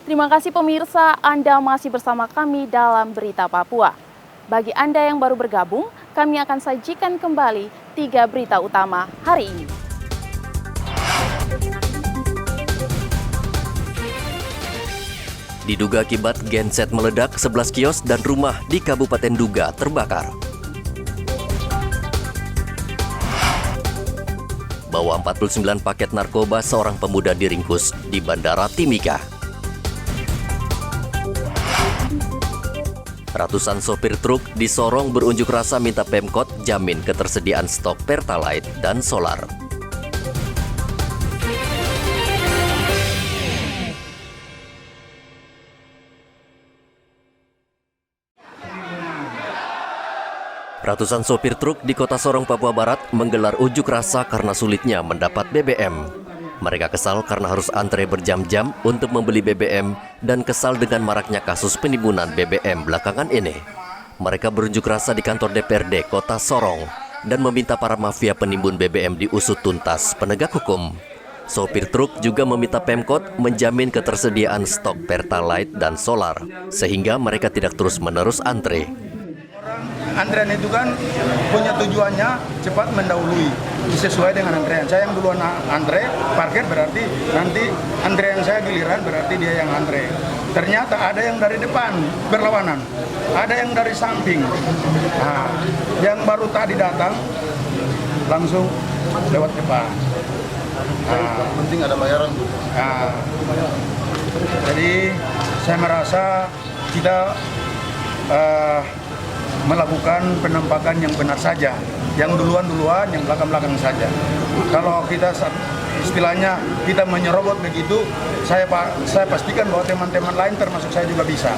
Terima kasih pemirsa, Anda masih bersama kami dalam Berita Papua. Bagi Anda yang baru bergabung, kami akan sajikan kembali 3 berita utama hari ini. Diduga akibat genset meledak, 11 kios dan rumah di Kabupaten Duga terbakar. Bawa 49 paket narkoba seorang pemuda diringkus di Bandara Timika. Ratusan sopir truk di Sorong berunjuk rasa minta Pemkot jamin ketersediaan stok Pertalite dan solar. Ratusan sopir truk di kota Sorong, Papua Barat menggelar unjuk rasa karena sulitnya mendapat BBM. Mereka kesal karena harus antre berjam-jam untuk membeli BBM dan kesal dengan maraknya kasus penimbunan BBM belakangan ini. Mereka berunjuk rasa di kantor DPRD Kota Sorong dan meminta para mafia penimbun BBM diusut tuntas penegak hukum. Sopir truk juga meminta Pemkot menjamin ketersediaan stok Pertalite dan solar sehingga mereka tidak terus-menerus antre. Antrean itu kan punya tujuannya cepat mendahului sesuai dengan antrean. Saya yang duluan antre, parkir berarti nanti antrean saya giliran berarti dia yang antre. Ternyata ada yang dari depan berlawanan, ada yang dari samping. Nah, yang baru tadi datang langsung lewat depan. Penting ada bayaran. Jadi saya merasa kita melakukan penampakan yang benar saja, yang duluan-duluan, yang belakang-belakang saja. Kalau kita istilahnya kita menyerobot begitu, saya pastikan bahwa teman-teman lain termasuk saya juga bisa.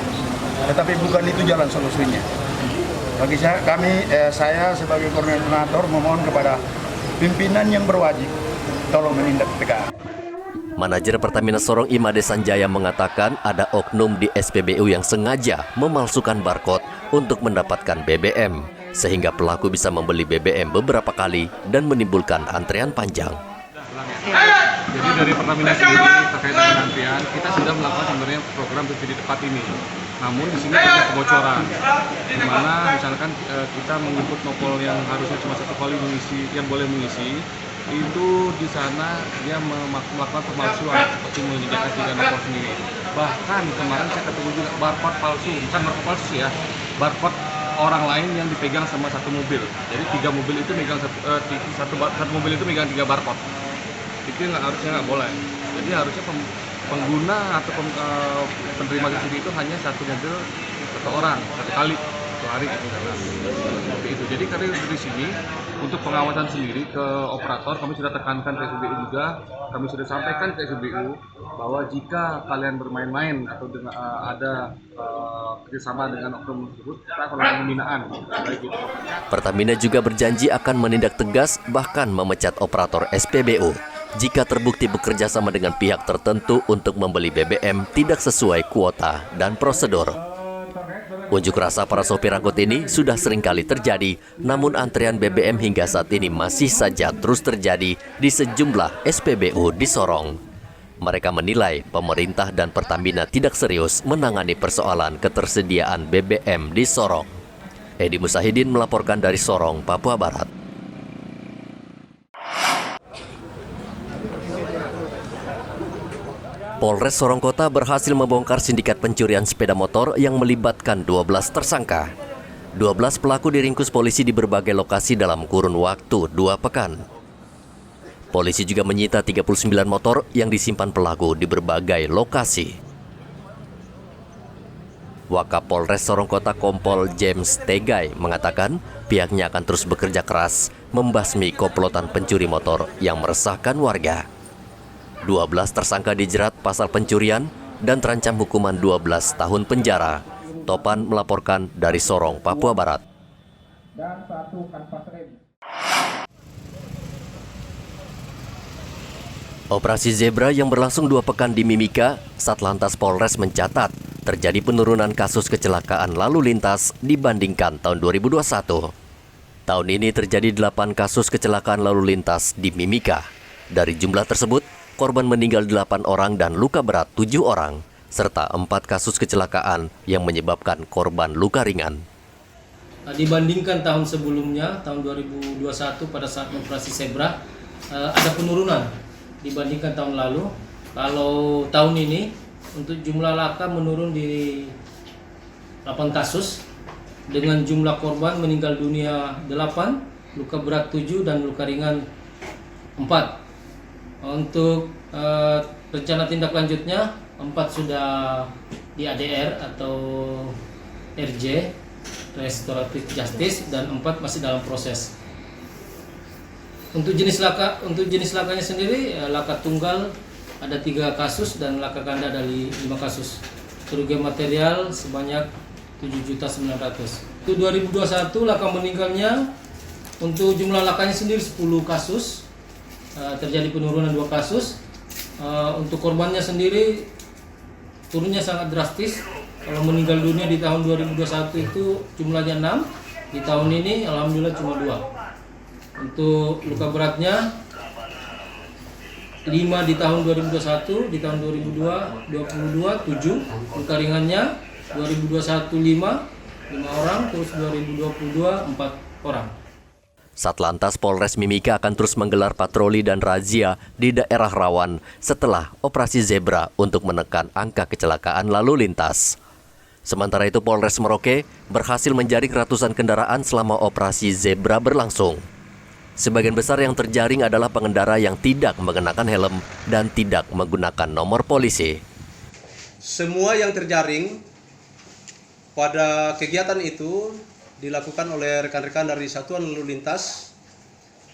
Tetapi bukan itu jalan solusinya. Bagi saya sebagai koordinator memohon kepada pimpinan yang berwajib, tolong menindak tegas. Manajer Pertamina Sorong Imade Sanjaya mengatakan ada oknum di SPBU yang sengaja memalsukan barcode untuk mendapatkan BBM, sehingga pelaku bisa membeli BBM beberapa kali dan menimbulkan antrean panjang. Jadi dari Pertamina sendiri terkait dengan antrian, kita sudah melakukan sebenarnya program subsidi tepat ini. Namun di sini ada kebocoran, di mana misalkan kita menginput nopol yang harusnya cuma 1 kali mengisi, yang boleh mengisi, itu di sana dia melakukan pemalsuan seperti menyediakan 3 nopol sendiri. Bahkan kemarin saya ketemu juga barcode palsu, bukan barcode palsu ya, barcode orang lain yang dipegang sama 1 mobil. Jadi 3 mobil itu megang satu mobil itu megang 3 barcode. Itu harusnya nggak boleh. Jadi harusnya pengguna atau penerima subsidi itu hanya 1 mobil 1 orang 1 kali 1 hari gitu. Seperti itu. Jadi kami dari sini untuk pengawasan sendiri ke operator, kami sudah tekankan ke SPBU juga, kami sudah sampaikan ke SPBU bahwa jika kalian bermain-main atau ada kerjasama dengan oknum tersebut, kita akan melakukan pembinaan. Pertamina juga berjanji akan menindak tegas bahkan memecat operator SPBU jika terbukti bekerja sama dengan pihak tertentu untuk membeli BBM tidak sesuai kuota dan prosedur. Unjuk rasa para sopir angkut ini sudah sering kali terjadi, namun antrean BBM hingga saat ini masih saja terus terjadi di sejumlah SPBU di Sorong. Mereka menilai pemerintah dan Pertamina tidak serius menangani persoalan ketersediaan BBM di Sorong. Edi Musahidin melaporkan dari Sorong, Papua Barat. Polres Sorong Kota berhasil membongkar sindikat pencurian sepeda motor yang melibatkan 12 tersangka. 12 pelaku diringkus polisi di berbagai lokasi dalam kurun waktu 2 pekan. Polisi juga menyita 39 motor yang disimpan pelaku di berbagai lokasi. Wakapolres Sorong Kota Kompol James Tegai mengatakan pihaknya akan terus bekerja keras membasmi komplotan pencuri motor yang meresahkan warga. 12 tersangka dijerat pasal pencurian dan terancam hukuman 12 tahun penjara. Topan melaporkan dari Sorong, Papua Barat. Operasi Zebra yang berlangsung 2 pekan di Mimika, Satlantas Polres mencatat terjadi penurunan kasus kecelakaan lalu lintas dibandingkan tahun 2021. Tahun ini terjadi 8 kasus kecelakaan lalu lintas di Mimika. Dari jumlah tersebut, korban meninggal 8 orang dan luka berat 7 orang. serta 4 kasus kecelakaan yang menyebabkan korban luka ringan. Dibandingkan tahun sebelumnya, tahun 2021 pada saat operasi Zebra, ada penurunan dibandingkan tahun lalu. Kalau tahun ini, untuk jumlah laka menurun di 8 kasus, dengan jumlah korban meninggal dunia 8, luka berat 7, dan luka ringan 4. Untuk rencana tindak lanjutnya, 4 sudah di ADR atau RJ, Restoratif Justice, dan 4 masih dalam proses. Untuk jenis lakanya sendiri, laka tunggal ada 3 kasus dan laka ganda dari 5 kasus. Kerugian material sebanyak 7.900.000. Untuk 2021 laka meninggalnya, untuk jumlah lakanya sendiri 10 kasus, terjadi penurunan 2 kasus. Untuk korbannya sendiri turunnya sangat drastis. Kalau meninggal dunia di tahun 2021 itu jumlahnya 6, di tahun ini alhamdulillah cuma 2. Untuk luka beratnya 5 di tahun 2021, di tahun 2022 7, luka ringannya 2021 5 orang, terus 2022 4 orang. Satlantas Polres Mimika akan terus menggelar patroli dan razia di daerah rawan setelah operasi Zebra untuk menekan angka kecelakaan lalu lintas. Sementara itu Polres Merauke berhasil menjaring ratusan kendaraan selama operasi Zebra berlangsung. Sebagian besar yang terjaring adalah pengendara yang tidak mengenakan helm dan tidak menggunakan nomor polisi. Semua yang terjaring pada kegiatan itu dilakukan oleh rekan-rekan dari Satuan Lalu Lintas.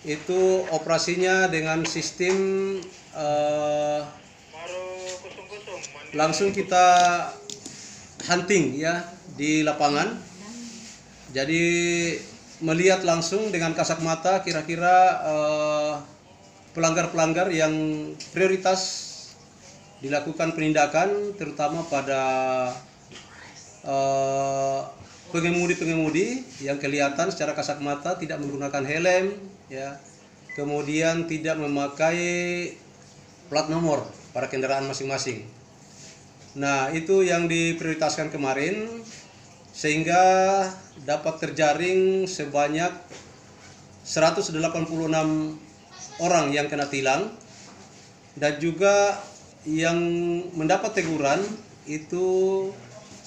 Itu operasinya dengan sistem langsung kita hunting ya di lapangan. Jadi melihat langsung dengan kasat mata kira-kira pelanggar-pelanggar yang prioritas dilakukan penindakan, terutama pada pengemudi-pengemudi yang kelihatan secara kasat mata tidak menggunakan helm, ya, kemudian tidak memakai plat nomor pada kendaraan masing-masing. Nah, itu yang diprioritaskan kemarin, sehingga dapat terjaring sebanyak 186 orang yang kena tilang, dan juga yang mendapat teguran itu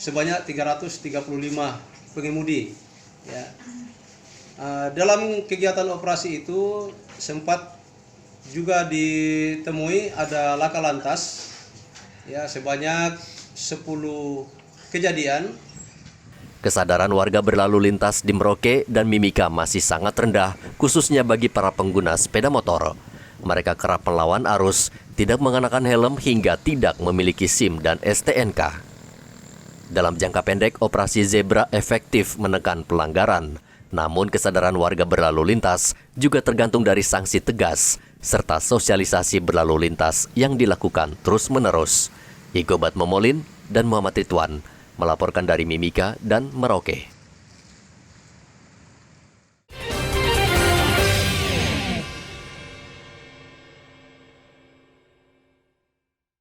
sebanyak 335 pengemudi. Ya. Dalam kegiatan operasi itu sempat juga ditemui ada laka lantas, ya, sebanyak 10 kejadian. Kesadaran warga berlalu lintas di Merauke dan Mimika masih sangat rendah, khususnya bagi para pengguna sepeda motor. Mereka kerap melawan arus, tidak mengenakan helm hingga tidak memiliki SIM dan STNK. Dalam jangka pendek, operasi Zebra efektif menekan pelanggaran. Namun kesadaran warga berlalu lintas juga tergantung dari sanksi tegas, serta sosialisasi berlalu lintas yang dilakukan terus-menerus. Igobat Momolin dan Muhammad Ridwan melaporkan dari Mimika dan Merauke.